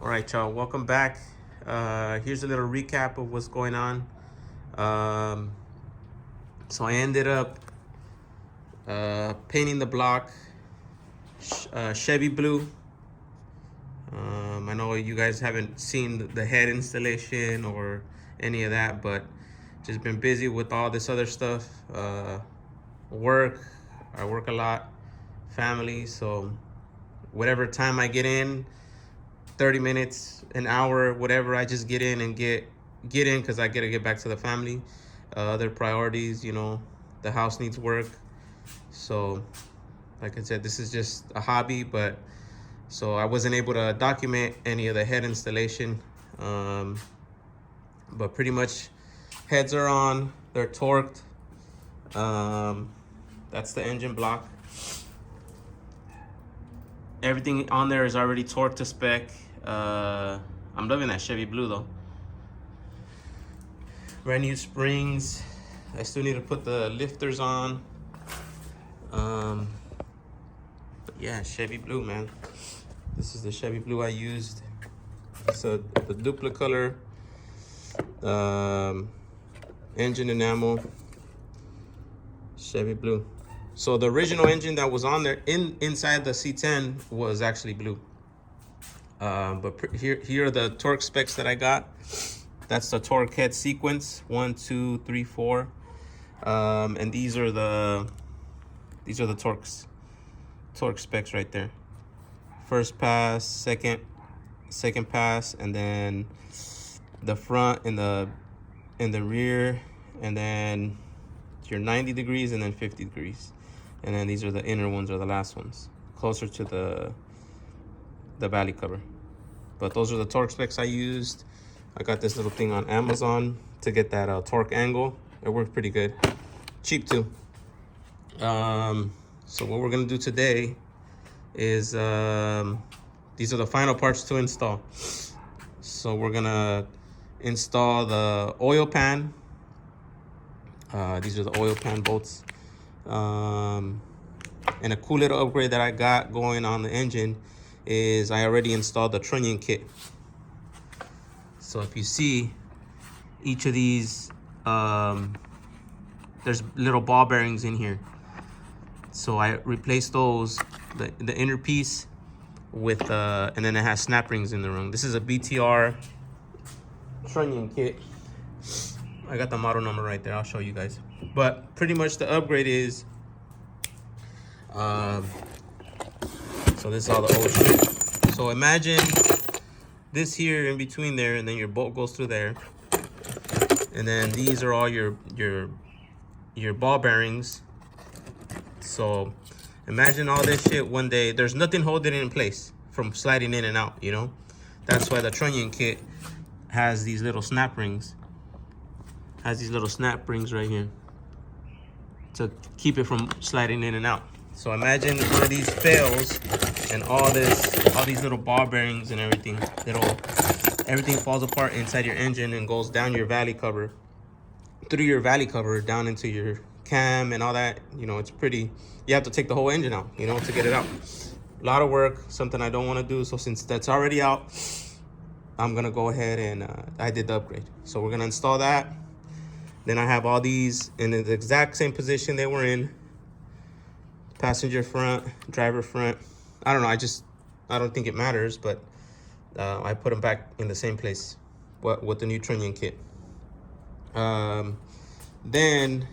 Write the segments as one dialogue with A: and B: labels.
A: All right, y'all, welcome back. Here's a little recap of what's going on. Um, so I ended up painting the block Chevy blue. I know you guys haven't seen the head installation or any of that, but just been busy with all this other stuff. Work, I work a lot, family, so whatever time I get in, 30 minutes, an hour, whatever, I just get in and get in because I gotta get back to the family. Other priorities, the house needs work. So like I said, this is just a hobby, but so I wasn't able to document any of the head installation. But pretty much heads are on, they're torqued. That's the engine block. Everything on there is already torqued to spec. I'm loving that Chevy blue though. Brand new springs. I still need to put the lifters on. But yeah, Chevy blue, man. This is the Chevy blue I used. It's the duplicate color. Engine enamel. Chevy blue. So the original engine that was on there inside the C10 was actually blue. But here are the torque specs that I got. That's the torque head sequence 1, 2, 3, 4. And these are the torque specs right there. First pass, second pass, and then the front and the rear, and then your 90 degrees and then 50 degrees. And then these are the inner ones, or the last ones, closer to the valley cover. But those are the torque specs I used. I got this little thing on Amazon to get that torque angle. It worked pretty good. Cheap too. So what we're gonna do today is these are the final parts to install. So we're gonna install the oil pan. These are the oil pan bolts. And a cool little upgrade that I got going on the engine is I already installed the Trunnion kit. So if you see each of these, there's little ball bearings in here. So I replaced those, the inner piece with, and then it has snap rings in the ring. This is a BTR Trunion kit. I got the model number right there. I'll show you guys. But pretty much the upgrade is, so this is all the old shit. So imagine this here in between there, and then your bolt goes through there. And then these are all your ball bearings. So imagine all this shit one day. There's nothing holding it in place from sliding in and out, That's why the Trunnion kit has these little snap rings. Has these little snap rings right here to keep it from sliding in and out. So imagine one of these fails and all these little ball bearings and everything, everything falls apart inside your engine and goes down your valley cover, through your valley cover down into your cam and all that. It's pretty, you have to take the whole engine out, to get it out. A lot of work, something I don't want to do. So since that's already out, I'm gonna go ahead and I did the upgrade. So we're gonna install that. Then I have all these in the exact same position they were in. Passenger front, driver front. I don't know, I don't think it matters, but I put them back in the same place with the new Trunion kit. Then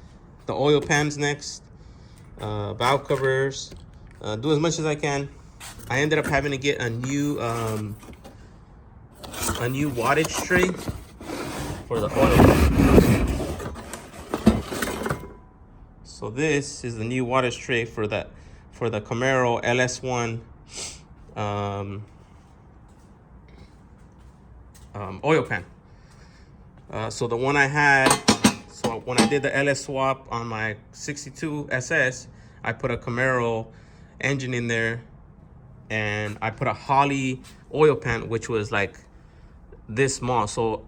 A: the oil pans next, valve covers, do as much as I can. I ended up having to get a new wattage tray for the oil. So this is the new wattage tray for the Camaro LS1 oil pan. So the one I had, so when I did the LS swap on my 62 SS, I put a Camaro engine in there, and I put a Holley oil pan, which was like this small. So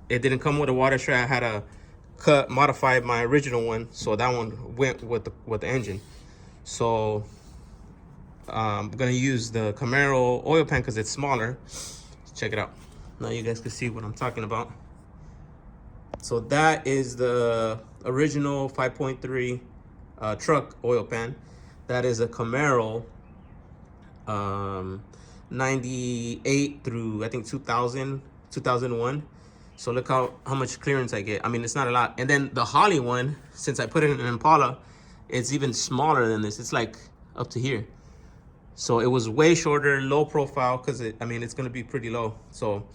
A: it didn't come with a water tray. I had to modify my original one, so that one went with the engine. So I'm gonna use the Camaro oil pan because it's smaller. Check it out. Now you guys can see what I'm talking about. So that is the original 5.3 truck oil pan. That is a Camaro 98 through I think 2000, 2001. So look how much clearance I get. I mean, it's not a lot. And then the Holly one, since I put it in an Impala, it's even smaller than this. It's like up to here. So it was way shorter, low profile, because I mean, it's gonna be pretty low. So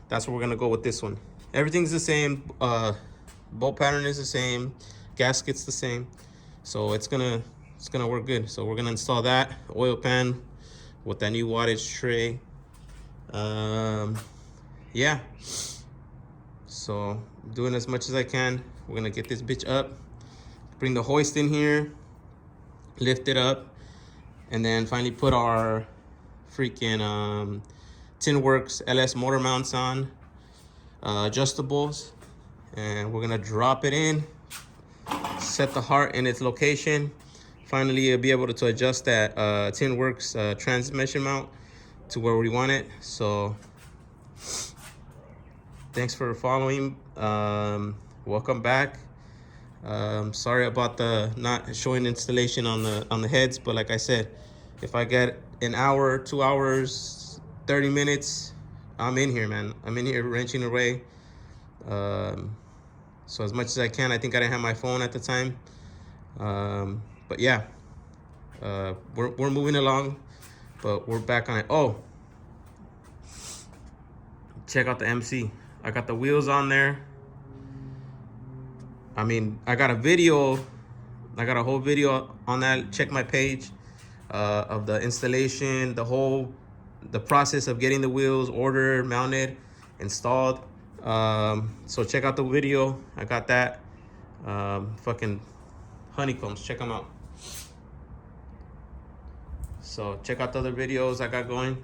A: that's where we're gonna go with this one. Everything's the same. Bolt pattern is the same. Gasket's the same. So it's gonna work good. So we're gonna install that oil pan with that new wattage tray. Yeah. So doing as much as I can. We're gonna get this bitch up. Bring the hoist in here. Lift it up. And then finally put our freaking Tinworks LS motor mounts on, adjustables, and we're gonna drop it in, set the heart in its location. Finally, you'll be able to adjust that Tinworks transmission mount to where we want it. So thanks for following. Welcome back. Sorry about the not showing installation on the heads, but like I said, if I get an hour, 2 hours, 30 minutes, I'm in here, man. I'm in here wrenching away. So as much as I can. I think I didn't have my phone at the time, but yeah, we're moving along, but we're back on it. Oh, check out the MC. I got the wheels on there. I mean, I got a video, I got a whole video on that. Check my page of the installation, the process of getting the wheels ordered, mounted, installed. So check out the video. I got that. Fucking honeycombs, check them out. So check out the other videos I got going.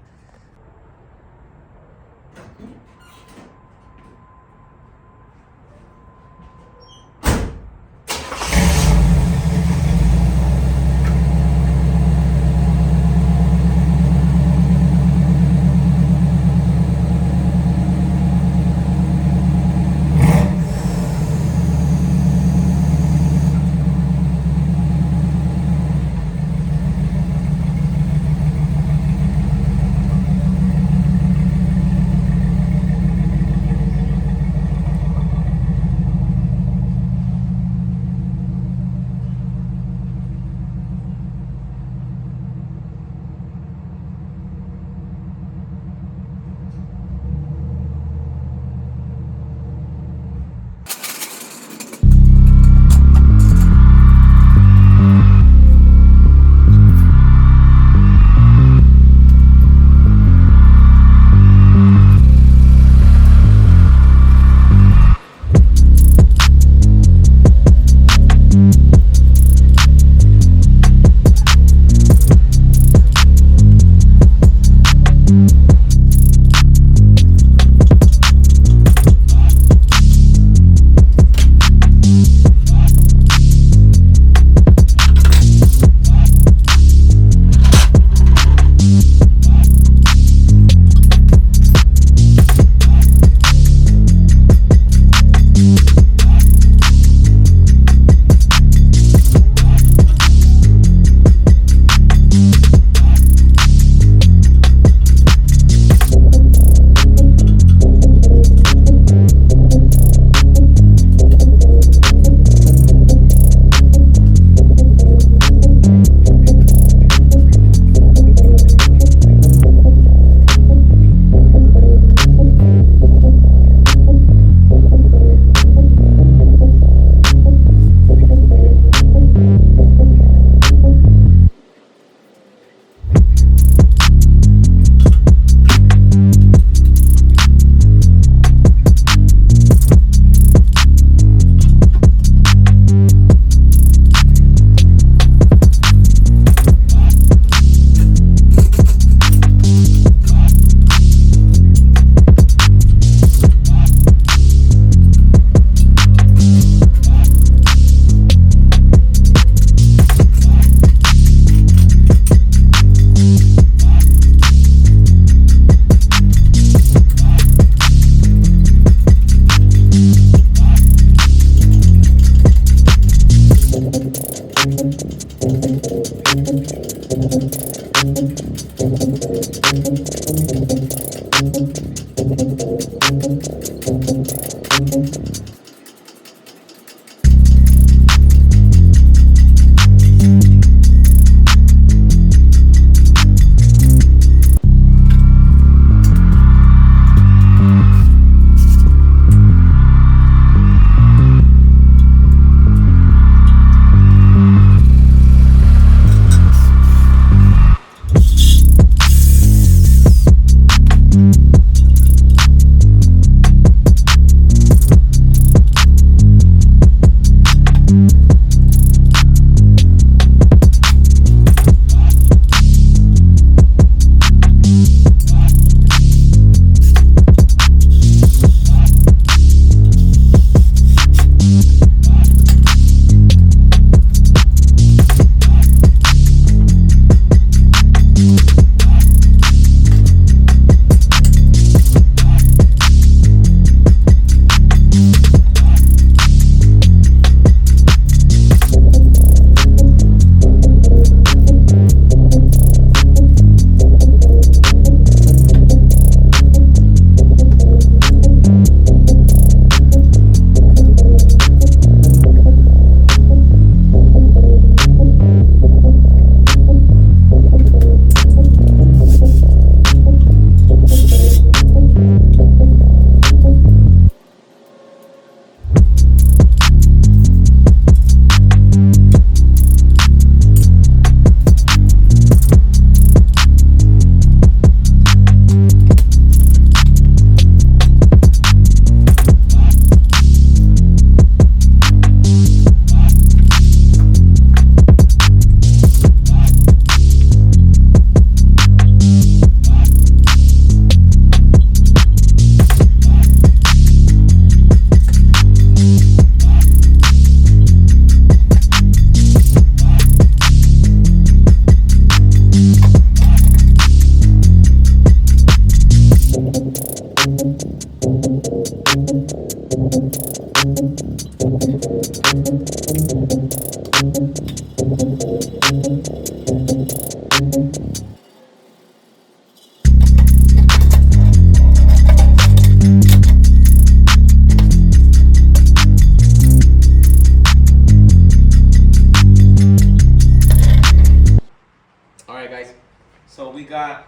A: So we got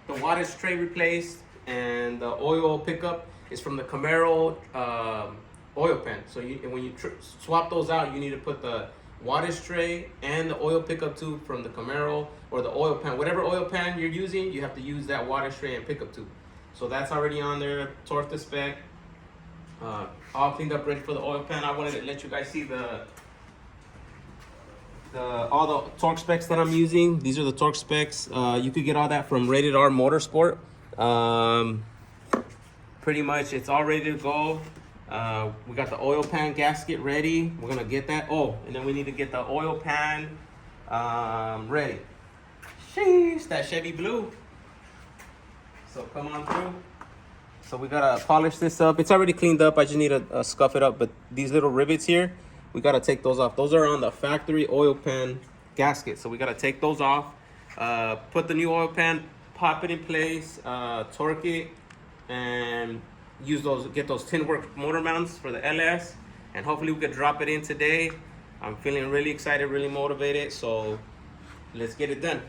A: the wattage tray replaced, and the oil pickup is from the Camaro oil pan. So when you swap those out, you need to put the wattage tray and the oil pickup tube from the Camaro or the oil pan. Whatever oil pan you're using, you have to use that wattage tray and pickup tube. So that's already on there, torque to spec, all cleaned up, ready for the oil pan. I wanted to let you guys see all the torque specs that I'm using. These are the torque specs. You could get all that from Rated R Motorsport. Pretty much it's all ready to go. We got the oil pan gasket ready. We're gonna get that. Oh, and then we need to get the oil pan ready. Sheesh, that Chevy blue. So come on through. So we gotta polish this up. It's already cleaned up. I just need to scuff it up. But these little rivets here, we gotta take those off. Those are on the factory oil pan gasket. So we gotta take those off. Put the new oil pan, pop it in place, torque it, and use those. Get those tin work motor mounts for the LS, and hopefully we could drop it in today. I'm feeling really excited, really motivated. So let's get it done.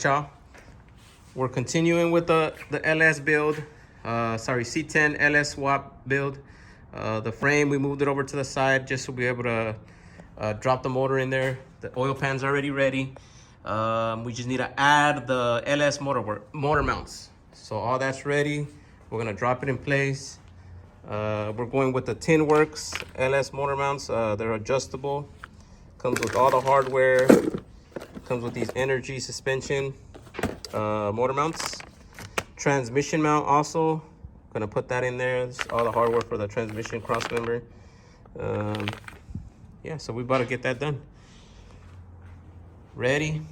A: right, y'all. We're continuing with the LS build. C10 LS swap build. The frame, we moved it over to the side just to be able to drop the motor in there. The oil pan's already ready. We just need to add the LS motor mounts. So all that's ready. We're gonna drop it in place. We're going with the Tin Works LS motor mounts. They're adjustable. Comes with all the hardware. Comes with these energy suspension motor mounts. Transmission mount also. Gonna put that in there. This is all the hardware for the transmission cross member. Yeah, so we about to get that done. Ready?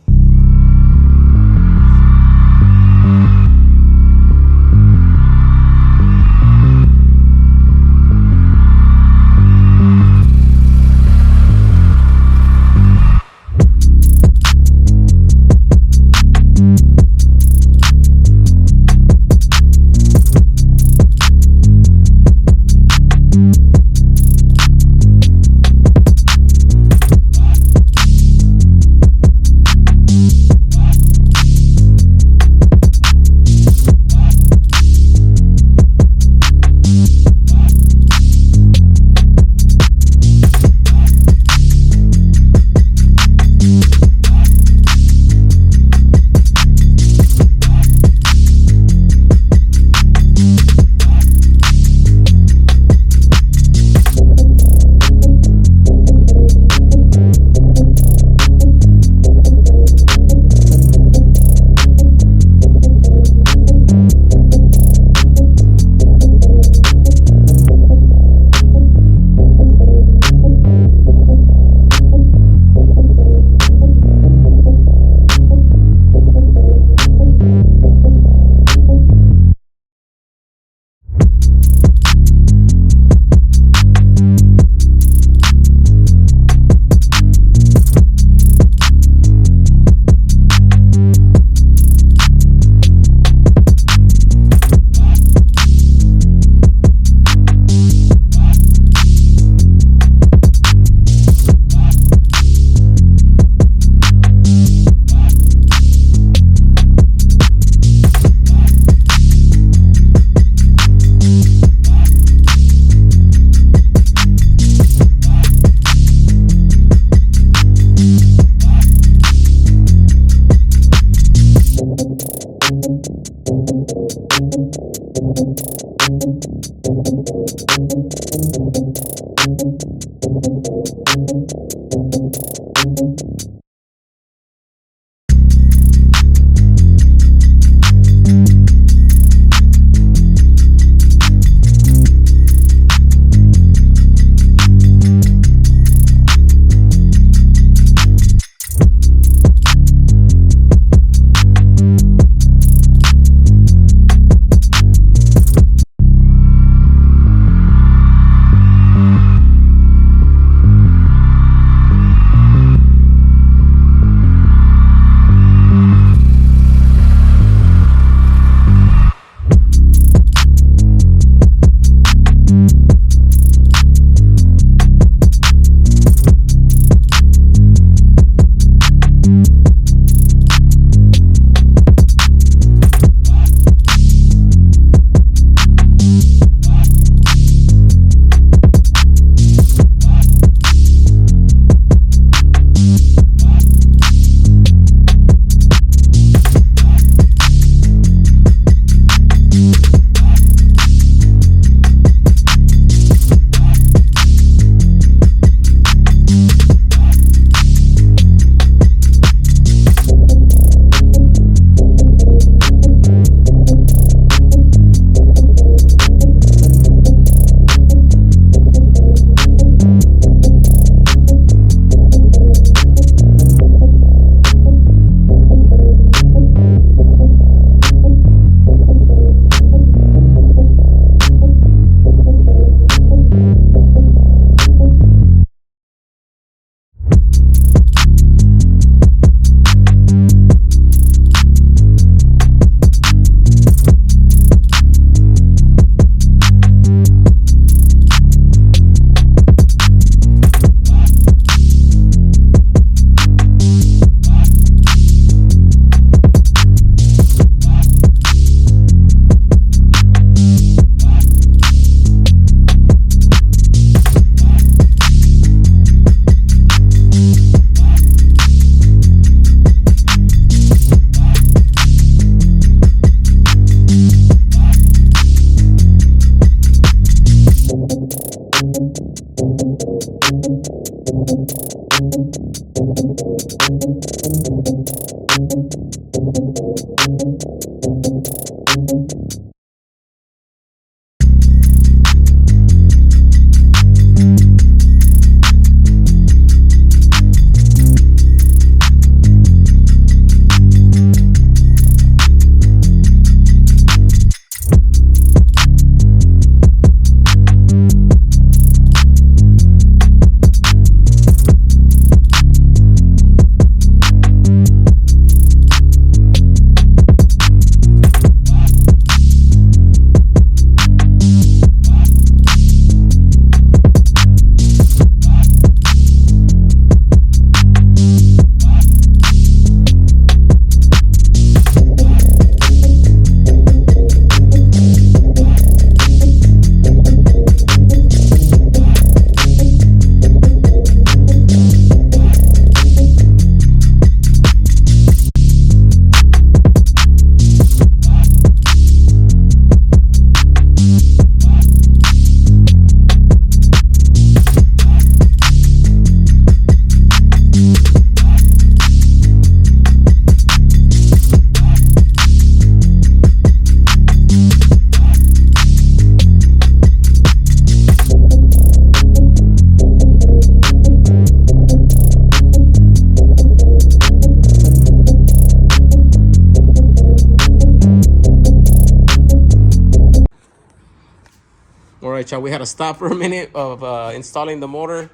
A: All right, y'all, we had to stop for a minute of installing the motor.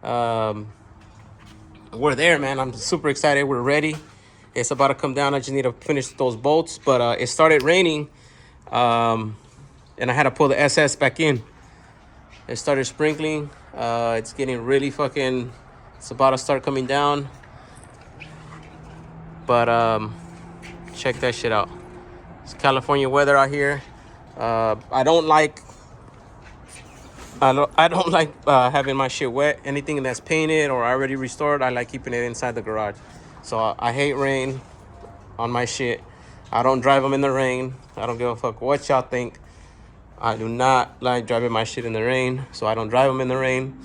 A: We're there, man. I'm super excited. We're ready. It's about to come down. I just need to finish those bolts, but it started raining, and I had to pull the SS back in. It started sprinkling. It's getting really fucking, it's about to start coming down. But check that shit out. It's California weather out here. I don't like having my shit wet. Anything that's painted or already restored, I like keeping it inside the garage. So I hate rain on my shit. I don't drive them in the rain. I don't give a fuck what y'all think. I do not like driving my shit in the rain, so I don't drive them in the rain.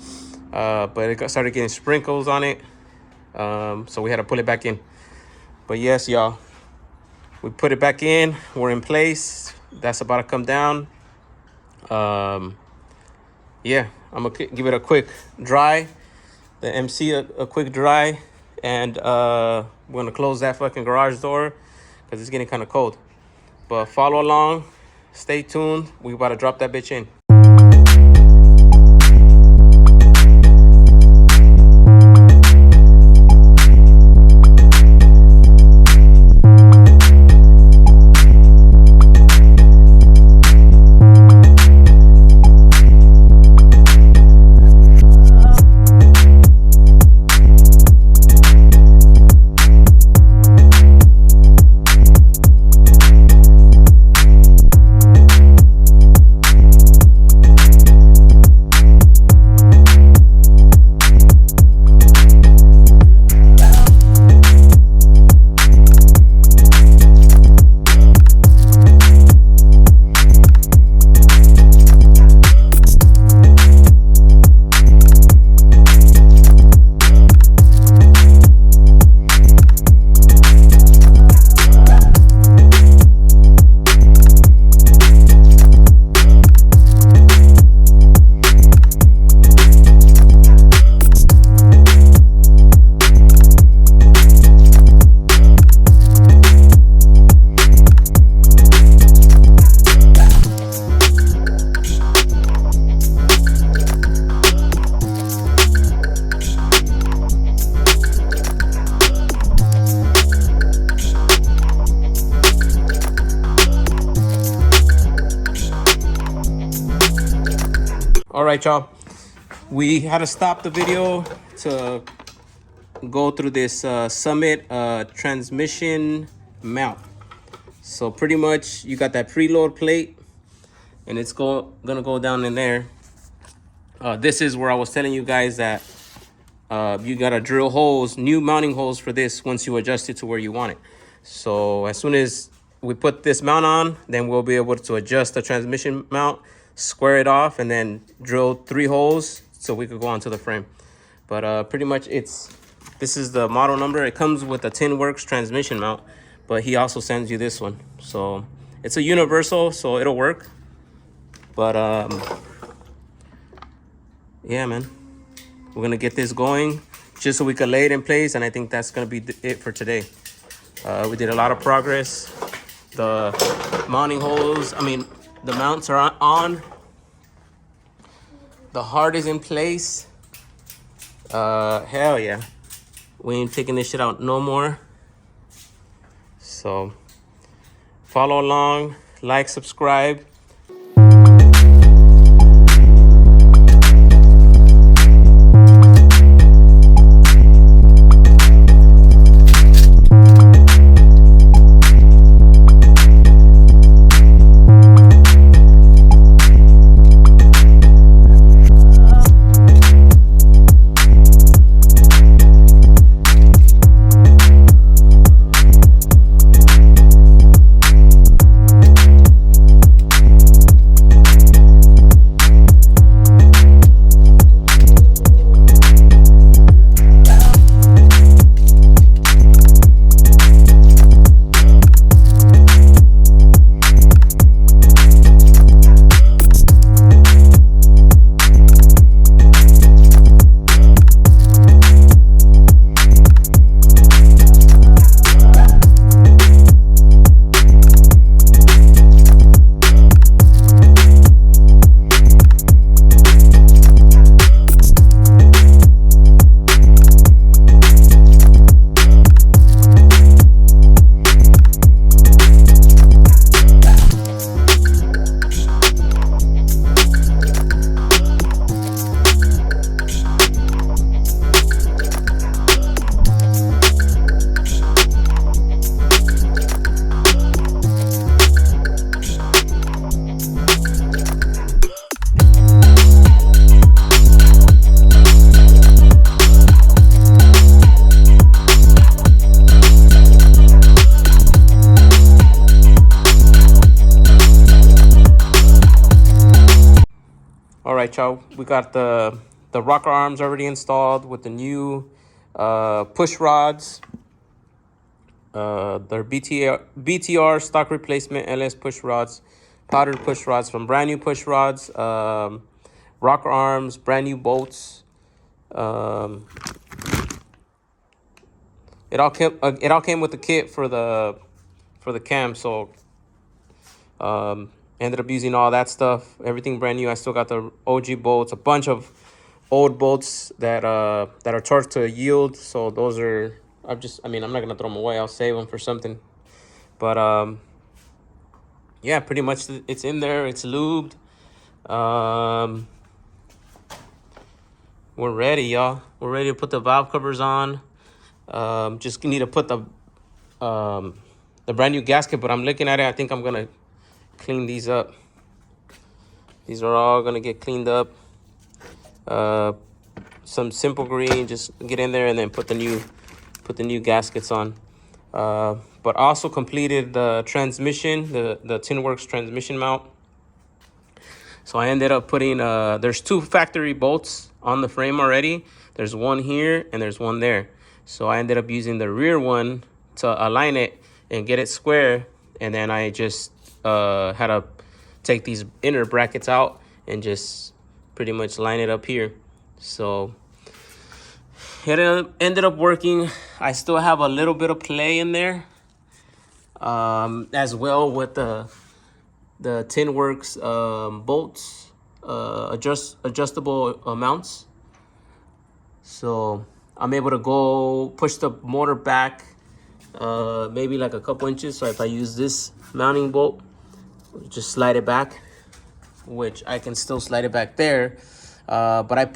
A: But it started getting sprinkles on it, so we had to pull it back in. But yes, y'all, we put it back in. We're in place. That's about to come down. Yeah, I'm gonna give it a quick dry, the MC a quick dry, and we're gonna close that fucking garage door because it's getting kind of cold. But follow along, stay tuned. We about to drop that bitch in. All right, y'all, we had to stop the video to go through this Summit transmission mount. So pretty much you got that preload plate and it's gonna go down in there. This is where I was telling you guys that you gotta drill holes, new mounting holes for this once you adjust it to where you want it. So as soon as we put this mount on, then we'll be able to adjust the transmission mount, square it off, and then drill 3 holes so we could go onto the frame. But pretty much this is the model number. It comes with a TinWorks transmission mount, but he also sends you this one. So it's a universal, so it'll work. But yeah, man, we're gonna get this going just so we can lay it in place, and I think that's gonna be it for today. We did a lot of progress. The mounting holes, the mounts are on. The heart is in place. Hell yeah. We ain't taking this shit out no more. So follow along, like, subscribe. All right, y'all. We got the rocker arms already installed with the new push rods. They're BTR stock replacement LS push rods, powdered push rods from brand new push rods. Rocker arms, brand new bolts. It all came with the kit for the cam, so ended up using all that stuff, everything brand new. I still got the OG bolts, a bunch of old bolts that are torqued to yield. So those are, I'm not gonna throw them away. I'll save them for something. But yeah, pretty much it's in there. It's lubed. We're ready, y'all. We're ready to put the valve covers on. Just need to put the brand new gasket, but I'm looking at it. I think I'm gonna clean these up. These are all gonna get cleaned up. Some simple green, just get in there and then put the new gaskets on. But also completed the transmission, the TinWorks transmission mount. So I ended up putting there's 2 factory bolts on the frame already. There's one here and there's one there. So I ended up using the rear one to align it and get it square, and then I just had to take these inner brackets out and just pretty much line it up here. So it ended up working. I still have a little bit of play in there, as well with the TinWorks bolts, adjustable mounts. So I'm able to go push the motor back maybe like a couple inches. So if I use this mounting bolt, just slide it back, which I can still slide it back there. But I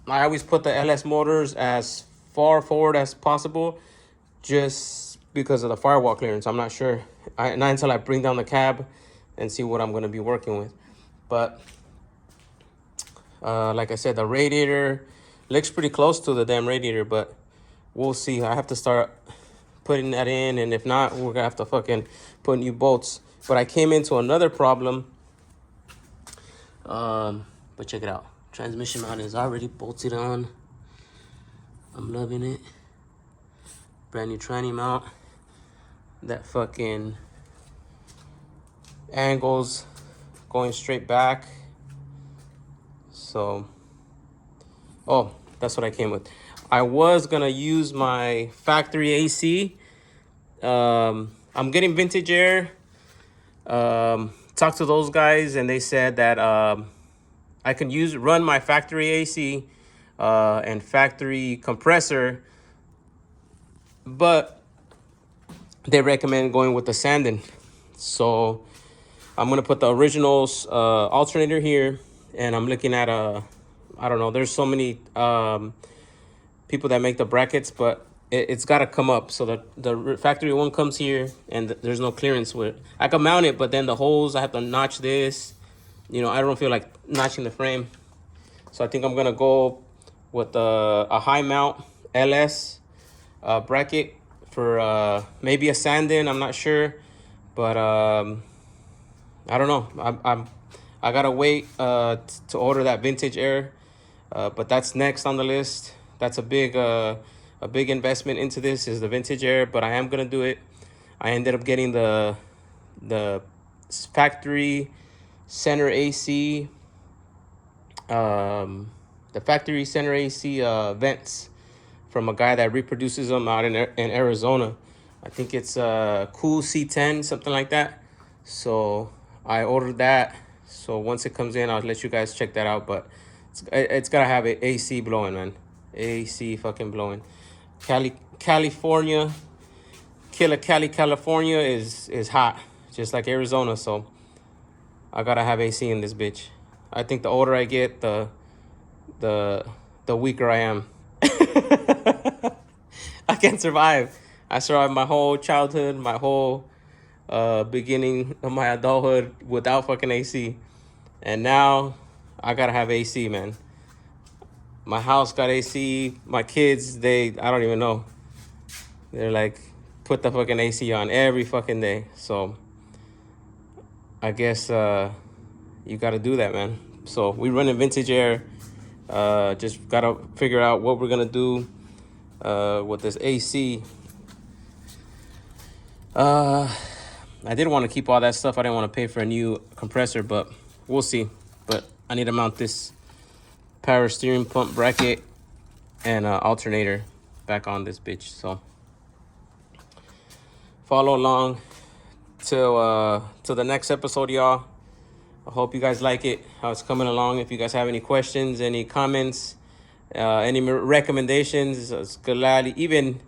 A: always put the LS motors as far forward as possible, just because of the firewall clearance. I'm not sure, not until I bring down the cab and see what I'm going to be working with. But like I said, the radiator looks pretty close to the damn radiator, but we'll see. I have to start putting that in, and if not, we're gonna have to fucking put new bolts. But I came into another problem. But check it out. Transmission mount is already bolted on. I'm loving it. Brand new tranny mount. That fucking angles going straight back. So, oh, that's what I came with. I was gonna use my factory AC. I'm getting vintage air. Talked to those guys and they said that I can run my factory AC and factory compressor, but they recommend going with the sanding. So I'm gonna put the original alternator here, and I'm looking at I don't know. There's so many people that make the brackets, but it's got to come up. So the factory one comes here, and there's no clearance with it. I can mount it, but then the holes, I have to notch this. You know, I don't feel like notching the frame. So I think I'm gonna go with a high mount LS bracket for maybe a sanding. I'm not sure, but I don't know. I gotta wait to order that vintage air, but that's next on the list. That's a big investment into this, is the vintage air, but I am gonna do it. I ended up getting the factory center AC, the factory center AC vents from a guy that reproduces them out in Arizona. I think it's Cool C10, something like that. So I ordered that. So once it comes in, I'll let you guys check that out. But it's gotta have a AC blowing, man. AC fucking blowing. California, California is hot, just like Arizona. So I gotta have AC in this bitch. I think the older I get, the weaker I am. I can't survive. I survived my whole childhood, my whole beginning of my adulthood without fucking AC. And now I gotta have AC, man. My house got AC. My kids, I don't even know. They're like, put the fucking AC on every fucking day. So I guess you gotta do that, man. So we running vintage air. Just gotta figure out what we're gonna do with this AC. I did want to keep all that stuff. I didn't want to pay for a new compressor, but we'll see. But I need to mount this power steering pump bracket and alternator back on this bitch. So follow along till the next episode, y'all. I hope you guys like it, how it's coming along. If you guys have any questions, any comments, any recommendations, even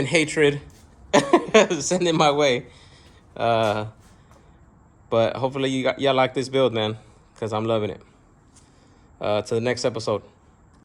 A: hatred, send it my way. But hopefully y'all like this build, man, because I'm loving it. To the next episode.